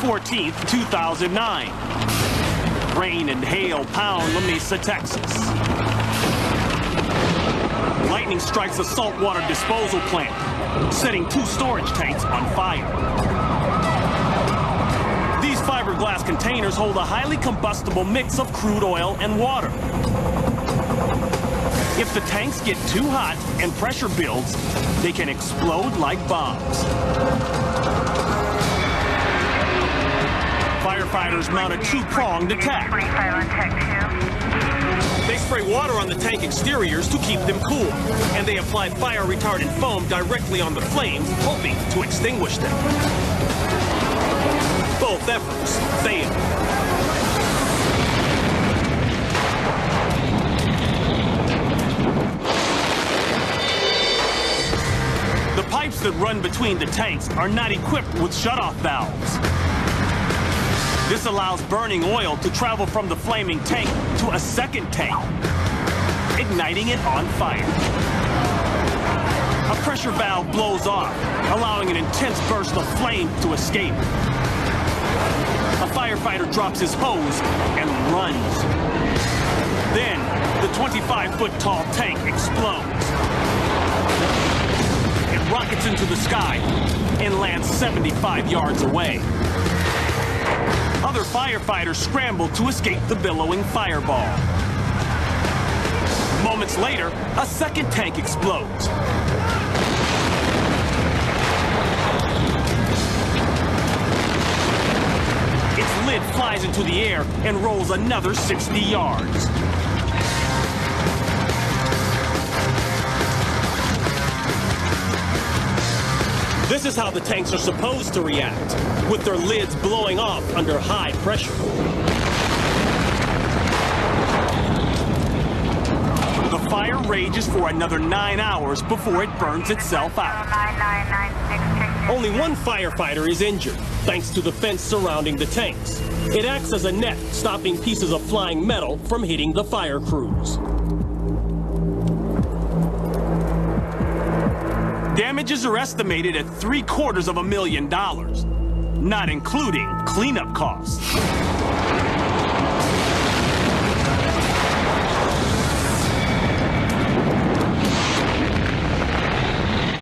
14th, 2009. Rain and hail pound Lamesa, Texas. Lightning strikes a saltwater disposal plant, setting 2 storage tanks on fire. These fiberglass containers hold a highly combustible mix of crude oil and water. If the tanks get too hot and pressure builds, they can explode like bombs. Firefighters mount a 2-pronged attack. They spray water on the tank exteriors to keep them cool, and they apply fire-retardant foam directly on the flames, hoping to extinguish them. Both efforts fail. The pipes that run between the tanks are not equipped with shutoff valves. This allows burning oil to travel from the flaming tank to a second tank, igniting it on fire. A pressure valve blows off, allowing an intense burst of flame to escape. A firefighter drops his hose and runs. Then, the 25-foot-tall tank explodes. It rockets into the sky and lands 75 yards away. Other firefighters scramble to escape the billowing fireball. Moments later, a second tank explodes. Its lid flies into the air and rolls another 60 yards. This is how the tanks are supposed to react, with their lids blowing off under high pressure. The fire rages for another 9 hours before it burns itself out. Only one firefighter is injured, thanks to the fence surrounding the tanks. It acts as a net, stopping pieces of flying metal from hitting the fire crews. Damages are estimated at $750,000, not including cleanup costs.